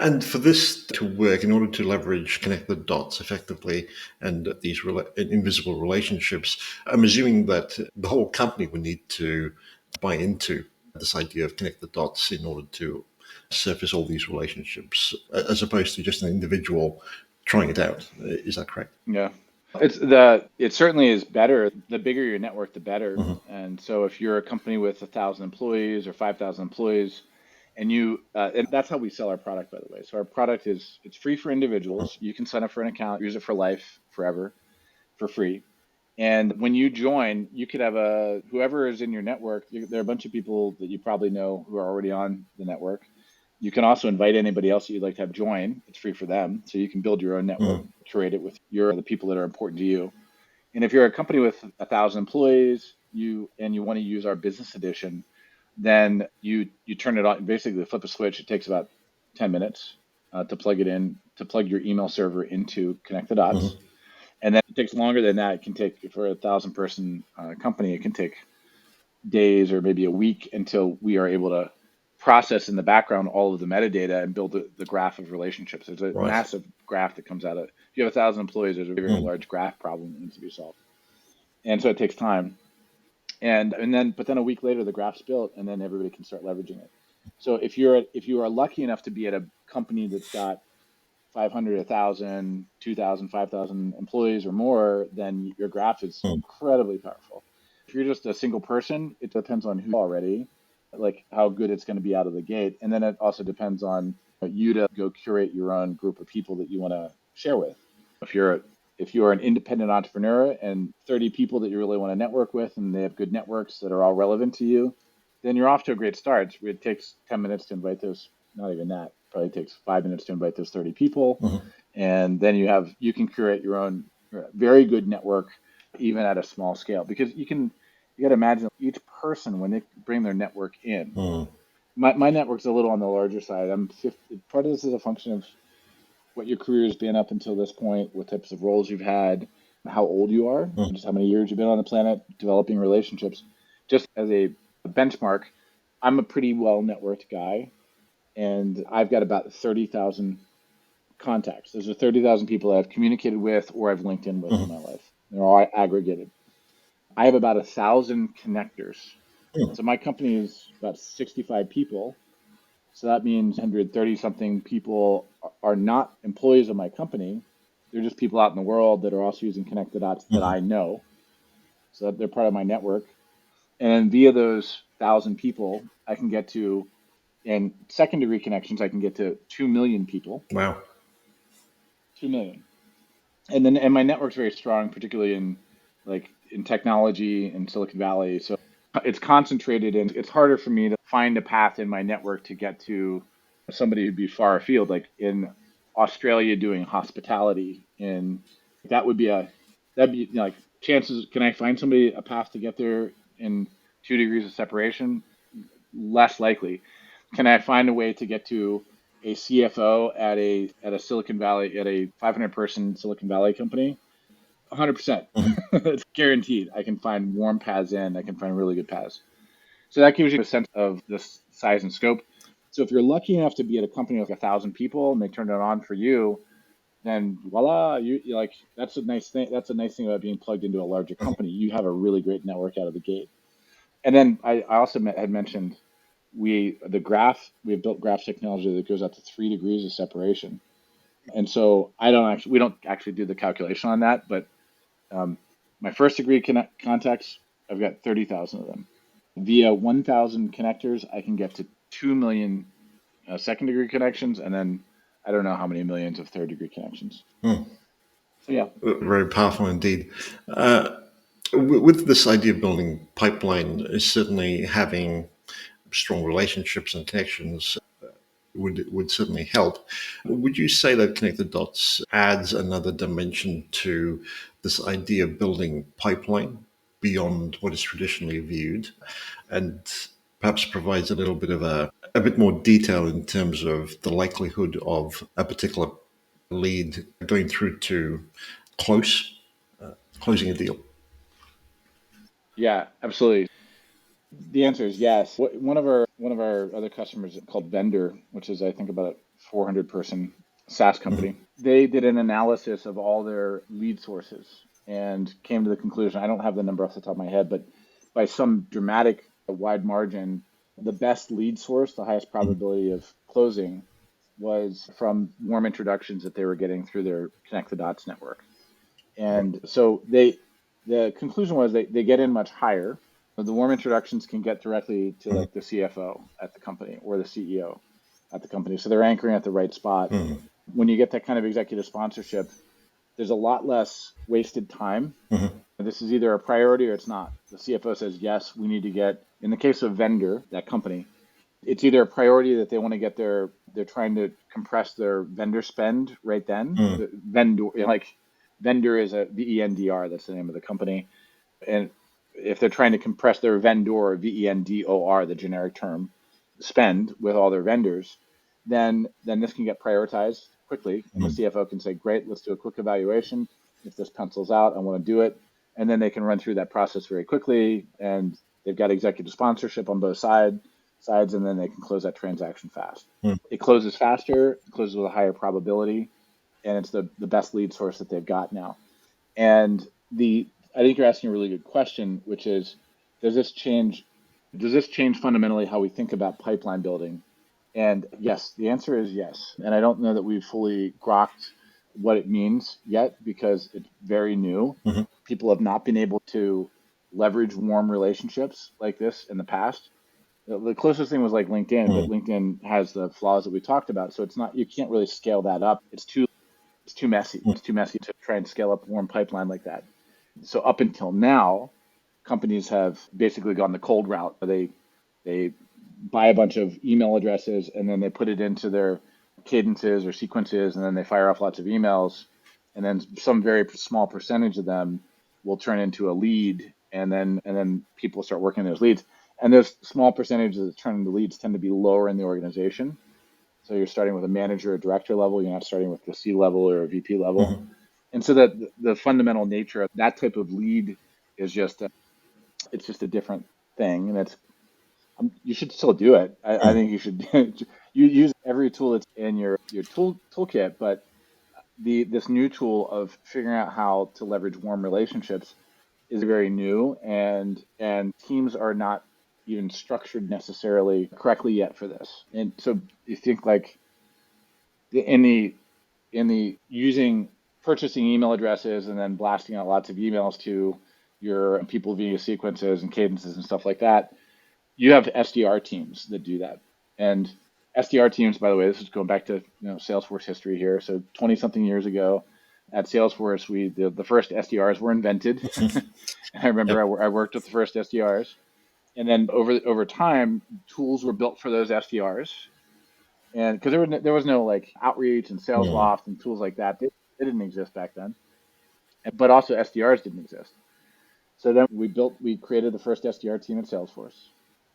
And for this to work, in order to leverage connect the dots effectively and these invisible relationships, I'm assuming that the whole company would need to buy into this idea of connect the dots in order to surface all these relationships, as opposed to just an individual trying it out. Is that correct? Yeah. It certainly is better. The bigger your network, the better. Hmm. And so if you're a company with 1,000 employees or 5,000 employees, and that's how we sell our product, by the way. So our product it's free for individuals. You can sign up for an account, use it for life, forever, for free. And when you join, you could have whoever is in your network. There are a bunch of people that you probably know who are already on the network. You can also invite anybody else that you'd like to have join. It's free for them. So you can build your own network, Hmm. curate it with the people that are important to you. And if you're a company with 1,000 employees, you want to use our business edition, then you turn it on. Basically, flip a switch. It takes about 10 minutes to plug it in, to plug your email server into connect the dots. Mm-hmm. And then it takes longer than that. It can take, for a 1,000 person company, it can take days or maybe a week until we are able to process in the background all of the metadata and build the graph of relationships. There's a Right. massive graph that comes out of. If you have 1,000 employees, there's a very Mm. large graph problem that needs to be solved, and so it takes time. But then a week later, the graph's built, and then everybody can start leveraging it. So if you are lucky enough to be at a company that's got 500, 1,000, 2,000, 5,000 employees or more, then your graph is Mm. incredibly powerful. If you're just a single person, it depends on who already, like how good it's going to be out of the gate. And then it also depends on you to go curate your own group of people that you want to share with. If you're if you are an independent entrepreneur and 30 people that you really want to network with and they have good networks that are all relevant to you, then you're off to a great start. It takes 10 minutes to invite those, not even that, probably takes 5 minutes to invite those 30 people. Mm-hmm. And then you can curate your own very good network even at a small scale, because you got to imagine each person when they bring their network in. Mm. My network's a little on the larger side. I'm 50, part of this is a function of what your career has been up until this point, what types of roles you've had, how old you are, Mm. just how many years you've been on the planet, developing relationships. Just as a benchmark, I'm a pretty well networked guy, and I've got about 30,000 contacts. Those are 30,000 people that I've communicated with or I've linked in with in my Mm-hmm. life. They're all aggregated. I have about 1,000 connectors. Mm. So my company is about 65 people. So that means 130 something people are not employees of my company. They're just people out in the world that are also using Connect the Dots that Mm-hmm. I know. So that they're part of my network. And then via those 1,000 people, I can get to, in second degree connections, I can get to 2 million people. Wow. 2 million. And my network's very strong, particularly in technology in Silicon Valley. So it's concentrated, and it's harder for me to find a path in my network to get to somebody who'd be far afield, like in Australia doing hospitality. And that would be a that'd be like chances. Can I find somebody a path to get there in 2 degrees of separation? Less likely. Can I find a way to get to a CFO at a Silicon Valley, at a 500 person Silicon Valley company? 100%. Mm-hmm. It's guaranteed. I can find warm paths in. I can find really good paths. So that gives you a sense of the size and scope. So if you're lucky enough to be at a company with 1,000 people and they turn it on for you, then voila, you like that's a nice thing. That's a nice thing about being plugged into a larger company. You have a really great network out of the gate. And then I also had mentioned we have built graph technology that goes out to 3 degrees of separation. And so we don't actually do the calculation on that, but um, my first degree contacts, I've got 30,000 of them. Via 1,000 connectors, I can get to 2 million second degree connections, and then I don't know how many millions of third degree connections. Mm. So yeah, Very powerful indeed. Uh, with this idea of building pipeline, is certainly having strong relationships and connections would certainly help. Would you say that Connect the Dots adds another dimension to this idea of building pipeline beyond what is traditionally viewed, and perhaps provides a little bit of a bit more detail in terms of the likelihood of a particular lead going through to close, closing a deal? yeah, absolutely. The answer is yes. One of our other customers called Vendor, which is I think about a 400 person SaaS Mm-hmm. company. They did an analysis of all their lead sources and came to the conclusion. I don't have the number off the top of my head, but by some dramatic wide margin, the best lead source, the highest probability of closing, was from warm introductions that they were getting through their Connect the Dots network. And so the conclusion was they get in much higher. The warm introductions can get directly to Mm-hmm. like the CFO at the company or the CEO at the company. So they're anchoring at the right spot. Mm-hmm. When you get that kind of executive sponsorship, there's a lot less wasted time. Mm-hmm. This is either a priority or it's not. The CFO says, yes, we need to get, in the case of Vendor, that company, it's either a priority that they want to get they're trying to compress their vendor spend right then. Mm-hmm. The vendor, like vendor is a VENDR, that's the name of the company. And if they're trying to compress their vendor, VENDOR, the generic term, spend with all their vendors, then this can get prioritized quickly, and the CFO can say, "Great, let's do a quick evaluation. If this pencils out, I want to do it," and then they can run through that process very quickly, and they've got executive sponsorship on both sides, and then they can close that transaction fast. It closes faster, it closes with a higher probability, and it's the best lead source that they've got now. And I think you're asking a really good question, which is, does this change fundamentally how we think about pipeline building? And yes, the answer is yes. And I don't know that we've fully grokked what it means yet because it's very new. People have not been able to leverage warm relationships like this in the past. The closest thing was like LinkedIn, but LinkedIn has the flaws that we talked about. So it's not, you can't really scale that up. It's too messy. It's too messy to try and scale up a warm pipeline like that. So up until now, companies have basically gone the cold route. They buy a bunch of email addresses and then they put it into their cadences or sequences, and then they fire off lots of emails, and then some very small percentage of them will turn into a lead, and then people start working those leads. And those small percentages that turn into leads tend to be lower in the organization. So you're starting with a manager or director level. You're not starting with the C level or a VP level. And so that the fundamental nature of that type of lead is just it's just a different thing, and you should still do it. I think you should you use every tool that's in your toolkit, but this new tool of figuring out how to leverage warm relationships is very new, and teams are not even structured necessarily correctly yet for this. And so you think like in the using purchasing email addresses and then blasting out lots of emails to your people via sequences and cadences and stuff like that, you have SDR teams that do that. And SDR teams, by the way, this is going back to Salesforce history here. So 20 something years ago at Salesforce, the first SDRs were invented. And I remember I worked with the first SDRs. And then over time, tools were built for those SDRs. And because there was no like outreach and Salesloft and tools like that, they didn't exist back then. But also SDRs didn't exist. So then we created the first SDR team at Salesforce,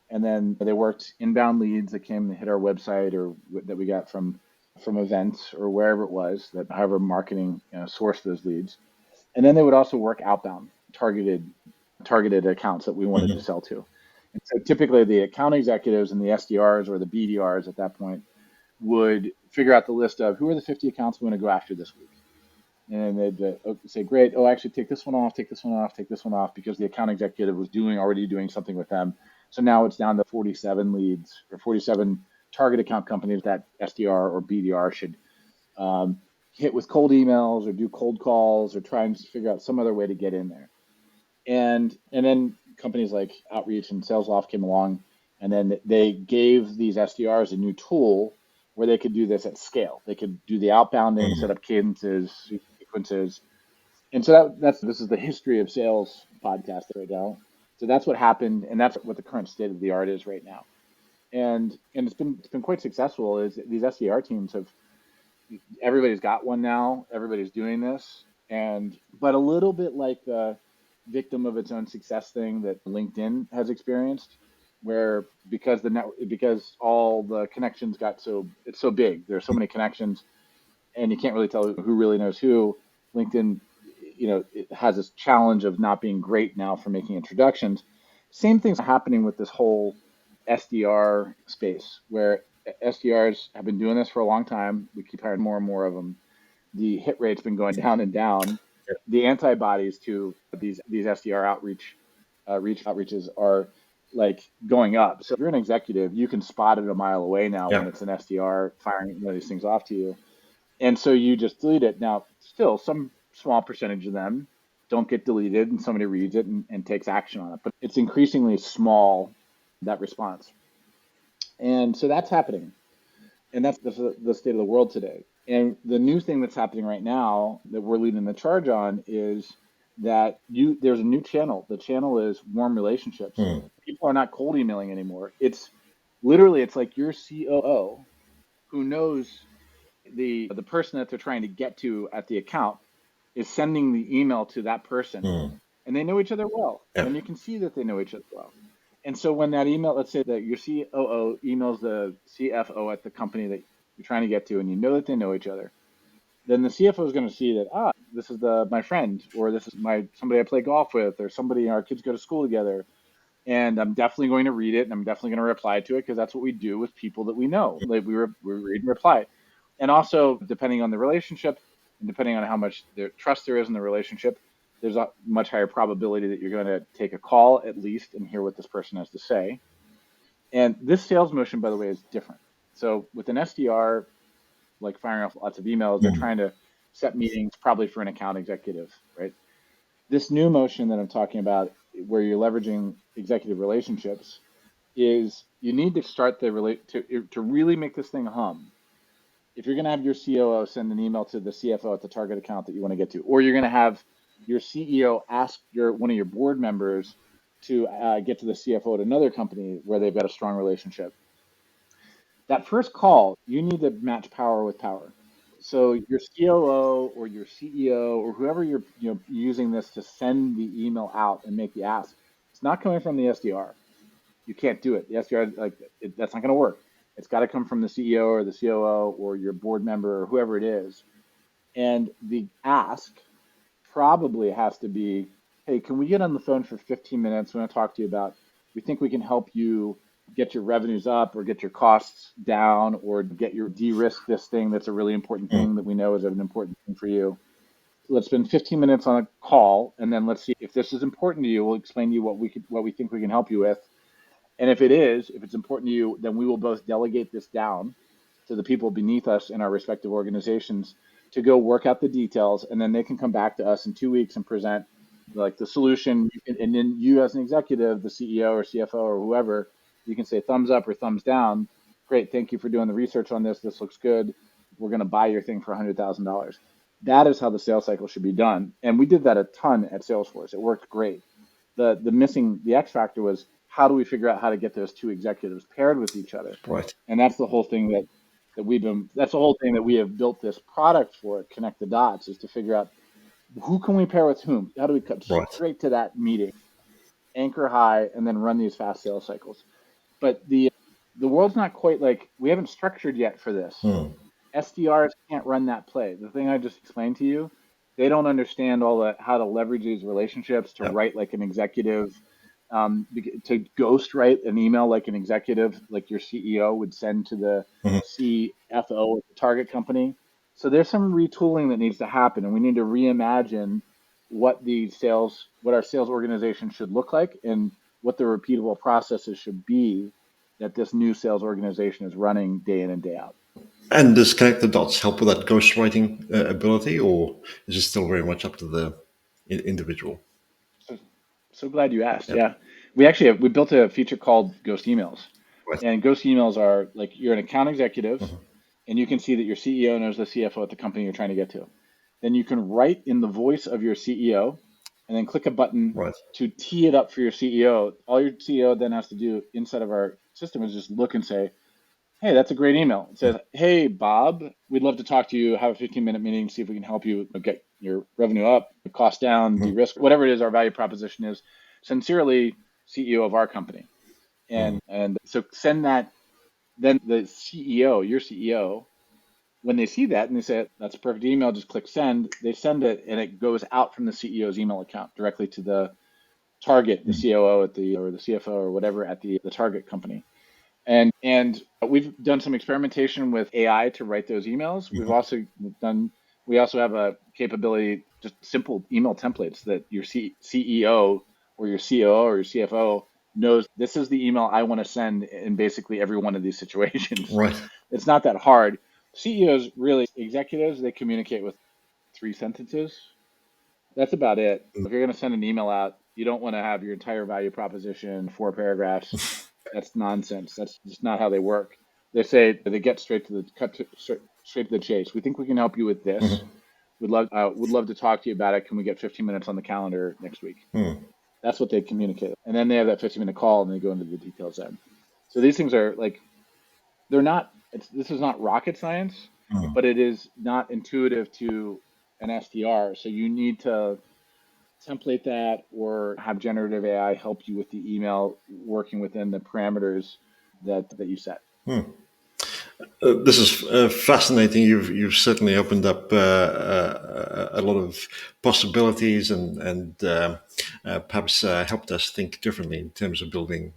and then they worked inbound leads that came to hit our website or that we got from events or wherever it was that however marketing sourced those leads, and then they would also work outbound targeted accounts that we wanted to sell to. And so typically the account executives and the SDRs or the BDRs at that point would figure out the list of who are the 50 accounts we want to go after this week. And they'd say, great, oh, actually take this one off, take this one off, take this one off, because the account executive was already doing something with them. So now it's down to 47 leads or 47 target account companies that SDR or BDR should hit with cold emails or do cold calls or try and figure out some other way to get in there. And then companies like Outreach and SalesLoft came along, and then they gave these SDRs a new tool where they could do this at scale. They could do the outbounding, set up cadences, sequences. And so this is the history of sales podcast right now. So that's what happened, and that's what the current state of the art is right now. And it's been quite successful. Is these SDR teams everybody's got one now. Everybody's doing this, but a little bit like the victim of its own success thing that LinkedIn has experienced, where because all the connections it's so big. There's so many connections, and you can't really tell who really knows who. LinkedIn, it has this challenge of not being great now for making introductions. Same thing's happening with this whole SDR space, where SDRs have been doing this for a long time. We keep hiring more and more of them. The hit rate's been going down and down. The antibodies to these SDR outreaches are like going up. So if you're an executive, you can spot it a mile away now when it's an SDR firing these things off to you. And so you just delete it. Now, still, some small percentage of them don't get deleted and somebody reads it and takes action on it. But it's increasingly small, that response. And so that's happening. And that's the state of the world today. And the new thing that's happening right now that we're leading the charge on is that there's a new channel. The channel is warm relationships. People are not cold emailing anymore. It's like your COO who knows the person that they're trying to get to at the account, is sending the email to that person, Mm. and they know each other well, Yeah. and you can see that they know each other well. And so when that email, let's say that your COO emails the CFO at the company that you're trying to get to, and you know that they know each other, then the CFO is going to see that, this is my friend, or this is my somebody I play golf with, or somebody our kids go to school together, and I'm definitely going to read it, and I'm definitely going to reply to it because that's what we do with people that we know. Like we read and reply, and also depending on the relationship and depending on how much trust there is in the relationship, there's a much higher probability that you're going to take a call at least and hear what this person has to say. And this sales motion, by the way, is different. So with an SDR, like firing off lots of emails, they're Mm. trying to set meetings probably for an account executive, right? This new motion that I'm talking about, where you're leveraging executive relationships, is you need to start the relate to really make this thing hum. If you're going to have your COO send an email to the CFO at the target account that you want to get to, or you're going to have your CEO ask one of your board members to get to the CFO at another company where they've got a strong relationship, that first call, you need to match power with power. So your COO or your CEO or whoever you're using this to send the email out and make the ask, it's not coming from the SDR. You can't do it. The SDR, that's not going to work. It's got to come from the CEO or the COO or your board member or whoever it is. And the ask probably has to be, hey, can we get on the phone for 15 minutes? We want to talk to you about, we think we can help you get your revenues up or get your costs down or get your de-risk this thing that's a really important Mm. thing that we know is an important thing for you. Let's spend 15 minutes on a call, and then let's see if this is important to you. We'll explain to you what we think we can help you with. And if it's important to you, then we will both delegate this down to the people beneath us in our respective organizations to go work out the details. And then they can come back to us in 2 weeks and present like the solution. And then you, as an executive, the CEO or CFO or whoever, you can say thumbs up or thumbs down. Great. Thank you for doing the research on this. This looks good. We're going to buy your thing for $100,000. That is how the sales cycle should be done. And we did that a ton at Salesforce. It worked great. The X factor was, how do we figure out how to get those two executives paired with each other? Right. And that's the whole thing that's the whole thing that we have built this product for, Connect the Dots, is to figure out who can we pair with whom? How do we cut Right. straight to that meeting, anchor high, and then run these fast sales cycles? But the world's not quite like, we haven't structured yet for this. Mm. SDRs can't run that play. The thing I just explained to you, they don't understand how to leverage these relationships to Yeah. write like an executive, to ghost write an email like an executive, like your CEO would send to the Mhm. CFO of the target company. So there's some retooling that needs to happen, and we need to reimagine what our sales organization should look like and what the repeatable processes should be that this new sales organization is running day in and day out. And does connect the dots help with that ghostwriting ability, or is it still very much up to the individual? So, so glad you asked. Yep. Yeah, we built a feature called Ghost Emails, Right. and Ghost Emails are like, you're an account executive, Mhm. and you can see that your CEO knows the CFO at the company you're trying to get to. Then you can write in the voice of your CEO, and then click a button Right. to tee it up for your CEO. All your CEO then has to do inside of our system is just look and say, hey, that's a great email. It says, hey, Bob, we'd love to talk to you, have a 15-minute meeting, see if we can help you get your revenue up, cost down, Mhm. de-risk, whatever it is our value proposition is. Sincerely, CEO of our company. Mhm. And so send that, then the CEO, your CEO, when they see that and they say, that's a perfect email, just click send, they send it and it goes out from the CEO's email account directly to the target, the Mhm. COO or the CFO or whatever at the target company. And we've done some experimentation with AI to write those emails. Mhm. We also have a capability, just simple email templates that your CEO or your COO or your CFO knows this is the email I want to send in basically every one of these situations. Right. It's not that hard. CEOs, really, executives, they communicate with 3 sentences. That's about it. Mm. If you're going to send an email out, you don't want to have your entire value proposition, 4 paragraphs. That's nonsense. That's just not how they work. They get straight to the chase. We think we can help you with this. Mhm. Would love to talk to you about it. Can we get 15 minutes on the calendar next week? Mm. That's what they communicate. And then they have that 15-minute call and they go into the details then. So these things are like, this is not rocket science, Mm. but it is not intuitive to an SDR. So you need to template that or have generative AI help you with the email working within the parameters that you set. This is fascinating. You've certainly opened up a lot of possibilities and perhaps helped us think differently in terms of building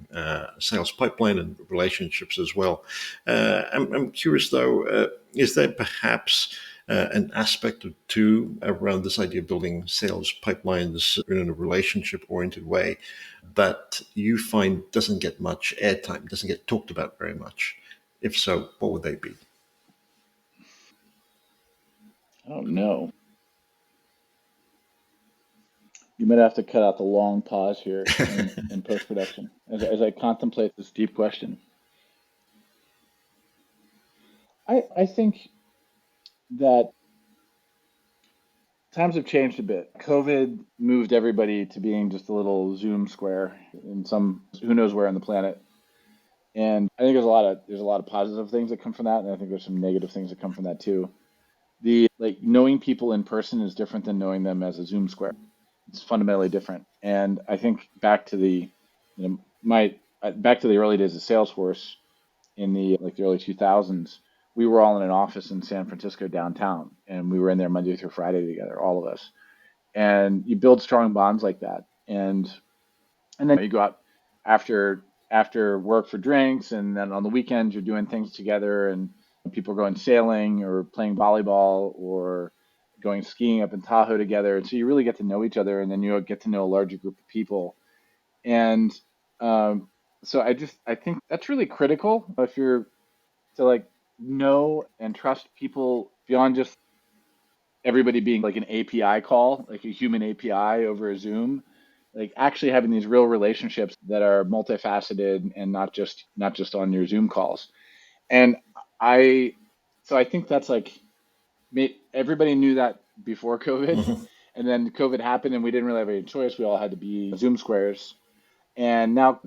sales pipeline and relationships as well. I'm curious though, is there perhaps an aspect or two around this idea of building sales pipelines in a relationship oriented way that you find doesn't get much airtime, doesn't get talked about very much? If so, what would they be? I don't know. You might have to cut out the long pause here in post production as I contemplate this deep question. I think that times have changed a bit. COVID moved everybody to being just a little Zoom square in some who knows where on the planet. And I think there's a lot of positive things that come from that, and I think there's some negative things that come from that too. The like knowing people in person is different than knowing them as a Zoom square. It's fundamentally different. And I think back to the you know my back to the early days of Salesforce in the early 2000s, we were all in an office in San Francisco downtown, and we were in there Monday through Friday together, all of us. And you build strong bonds like that, and then you go out after work for drinks, and then on the weekends you're doing things together, and people are going sailing or playing volleyball or going skiing up in Tahoe together, and so you really get to know each other, and then you get to know a larger group of people, and um, so I think that's really critical if you're to like know and trust people beyond just everybody being like an API call, like a human API over a Zoom, like actually having these real relationships that are multifaceted and not just on your Zoom calls. And I so I think that's like everybody knew that before COVID, Mhm. and then COVID happened and we didn't really have any choice. We all had to be Zoom squares. And now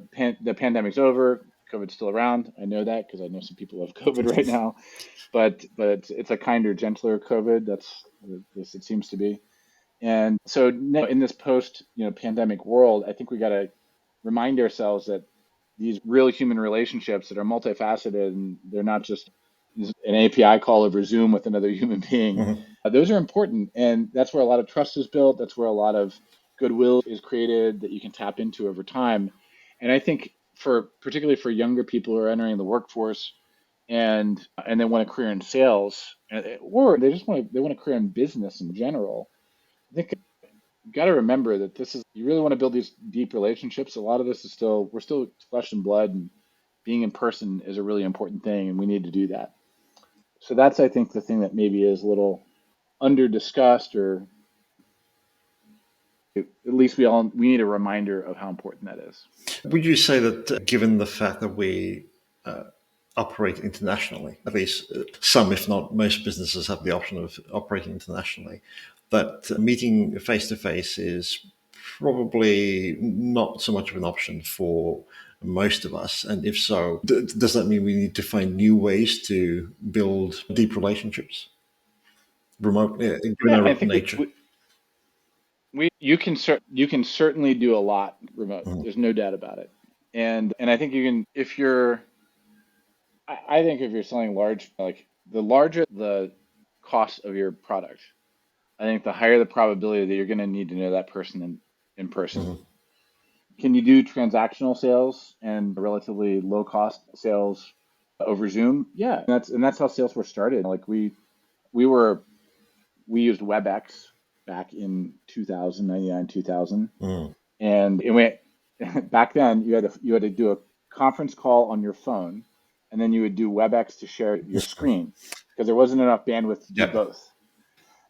the pandemic's over. COVID's still around. I know that because I know some people have COVID right now, but it's a kinder, gentler COVID. That's at least it seems to be. And so now in this post, pandemic world, I think we got to remind ourselves that these real human relationships that are multifaceted and they're not just an API call over Zoom with another human being. Mhm. Those are important, and that's where a lot of trust is built. That's where a lot of goodwill is created that you can tap into over time. And I think for particularly for younger people who are entering the workforce and they want a career in sales, or they want a career in business in general. I think you got to remember that this is you really want to build these deep relationships. A lot of this is still we're still flesh and blood, and being in person is a really important thing, and we need to do that. So that's I think the thing that maybe is a little under discussed, or at least we need a reminder of how important that is. Would you say that, given the fact that we operate internationally, at least some, if not most businesses have the option of operating internationally, that meeting face to face is probably not so much of an option for most of us? And if so, does that mean we need to find new ways to build deep relationships remotely, given Yeah, our I own think nature? you can certainly do a lot remote. Mhm. There's no doubt about it. And I think you can if you're I think if you're selling large, like the larger the cost of your product, I think the higher the probability that you're going to need to know that person in person. Mhm. Can you do transactional sales and relatively low cost sales over Zoom? Yeah, and that's how Salesforce started. Like we were we used WebEx back in 2099, 2000, Mhm. and it went back then. You had to do a conference call on your phone, and then you would do WebEx to share your screen because there wasn't enough bandwidth to do Yep. both.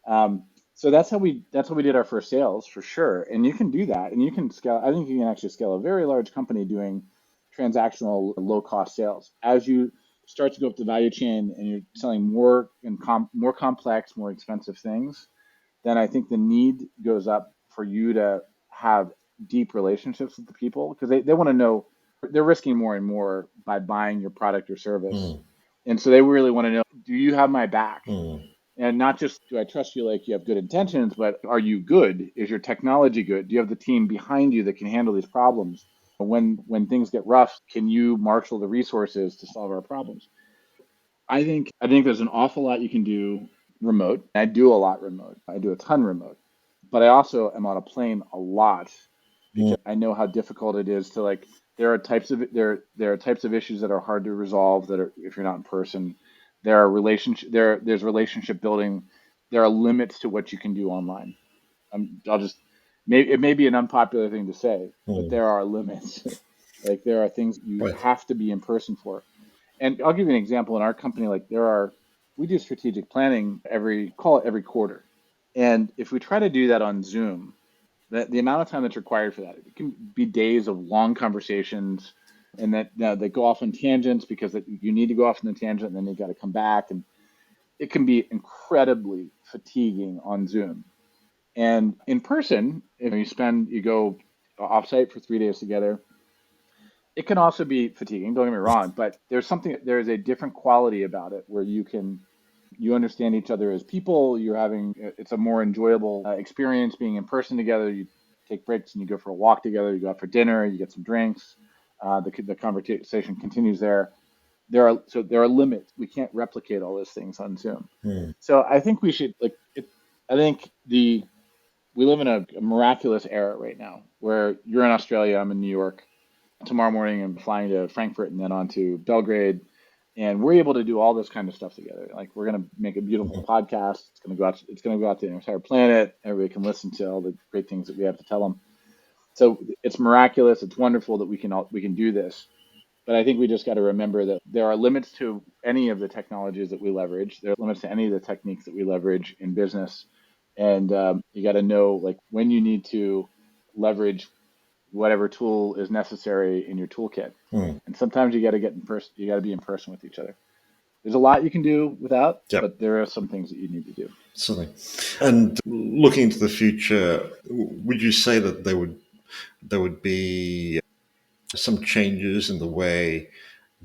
Um, so that's how we did our first sales for sure. And you can do that, and you can scale. I think you can actually scale a very large company doing transactional low cost sales. As you start to go up the value chain and you're selling more and more complex, more expensive things, then I think the need goes up for you to have deep relationships with the people because they want to know they're risking more and more by buying your product or service. Mhm. And so they really want to know, do you have my back? Mhm. And not just do I trust you like you have good intentions, but are you good? Is your technology good? Do you have the team behind you that can handle these problems? When things get rough, can you marshal the resources to solve our problems? I think there's an awful lot you can do remote. I do a lot remote. I do a ton remote. But I also am on a plane a lot Mm, because I know how difficult it is to like there are types of issues that are hard to resolve that are if you're not in person. There's relationship building. There are limits to what you can do online. I'll just maybe it may be an unpopular thing to say, but mm. there are limits. Like there are things you Right. have to be in person for. And I'll give you an example in our company, like we do strategic planning call it every quarter. And if we try to do that on Zoom, the amount of time that's required for that, it can be days of long conversations and that they go off on tangents because you need to go off on the tangent and then you got to come back. And it can be incredibly fatiguing on Zoom. And in person, if you go offsite for 3 days together, it can also be fatiguing, don't get me wrong, but there is a different quality about it where you understand each other as people. It's a more enjoyable experience being in person together. You take breaks and you go for a walk together. You go out for dinner. You get some drinks. The conversation continues there. There are limits. We can't replicate all those things on Zoom. Mm, So I think we should like it. I think we live in a miraculous era right now where you're in Australia, I'm in New York. Tomorrow morning, I'm flying to Frankfurt and then on to Belgrade. And we're able to do all this kind of stuff together. Like we're gonna make a beautiful mhm, podcast. It's gonna go out. It's gonna go out to the entire planet. Everybody can listen to all the great things that we have to tell them. So it's miraculous. It's wonderful that we can do this. But I think we just got to remember that there are limits to any of the technologies that we leverage. There are limits to any of the techniques that we leverage in business, and you got to know like when you need to leverage whatever tool is necessary in your toolkit. mm. And sometimes you got to get in person. You got to be in person with each other. There's a lot you can do without, Yep, but there are some things that you need to do. certainly. And looking into the future, would you say that there would be some changes in the way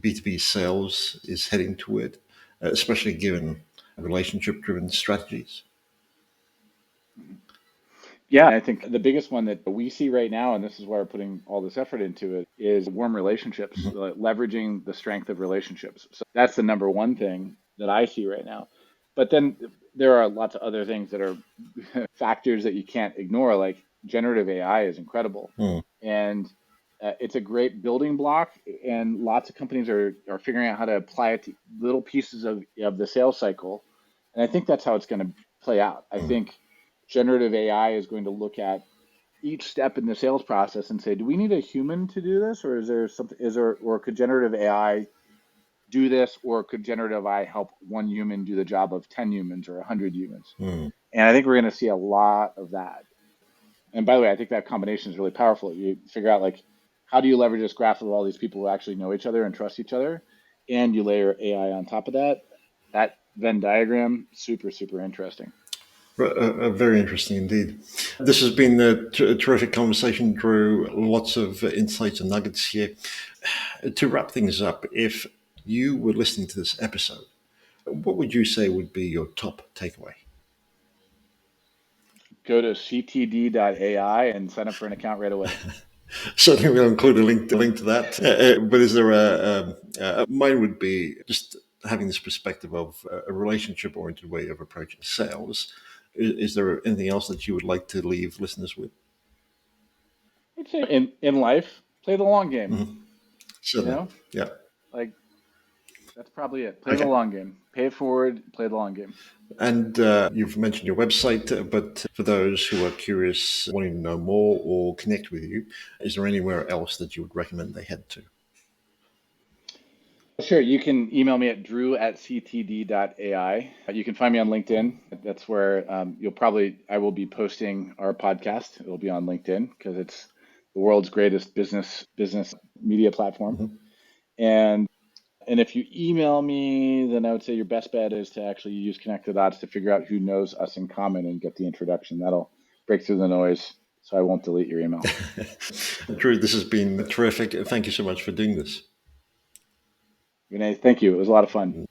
B2B sales is heading toward, especially given relationship-driven strategies? Yeah, I think the biggest one that we see right now, and this is why we're putting all this effort into it, is warm relationships, Mhm, leveraging the strength of relationships. So that's the number one thing that I see right now. But then there are lots of other things that are factors that you can't ignore, like generative AI is incredible. mm, And it's a great building block, and lots of companies are figuring out how to apply it to little pieces of the sales cycle. And I think that's how it's going to play out. I mm, think generative AI is going to look at each step in the sales process and say, do we need a human to do this, or is there something? Or could generative AI do this, or could generative AI help one human do the job of 10 humans or 100 humans? mm. And I think we're going to see a lot of that. And by the way, I think that combination is really powerful. You figure out like how do you leverage this graph of all these people who actually know each other and trust each other, and you layer AI on top of that. That Venn diagram, super, super interesting. Very interesting indeed. This has been a terrific conversation, Drew. Lots of insights and nuggets here. To wrap things up, if you were listening to this episode, what would you say would be your top takeaway? Go to ctd.ai and sign up for an account right away. Certainly, we'll include a link to that. But is there mine would be just having this perspective of a relationship oriented way of approaching sales. Is there anything else that you would like to leave listeners with? I'd say in life, play the long game. Mhm. You Certainly. know, Yeah. like that's probably it. Play the Okay. long game. Pay it forward. Play the long game. And you've mentioned your website, but for those who are curious, wanting to know more or connect with you, is there anywhere else that you would recommend they head to? Sure, you can email me at drew@ctd.ai. You can find me on LinkedIn. That's where I will be posting our podcast. It'll be on LinkedIn because it's the world's greatest business media platform. Mhm. And if you email me, then I would say your best bet is to actually use Connect the Dots to figure out who knows us in common and get the introduction. That'll break through the noise, so I won't delete your email. Drew, this has been terrific. Thank you so much for doing this. Vinay, thank you. It was a lot of fun.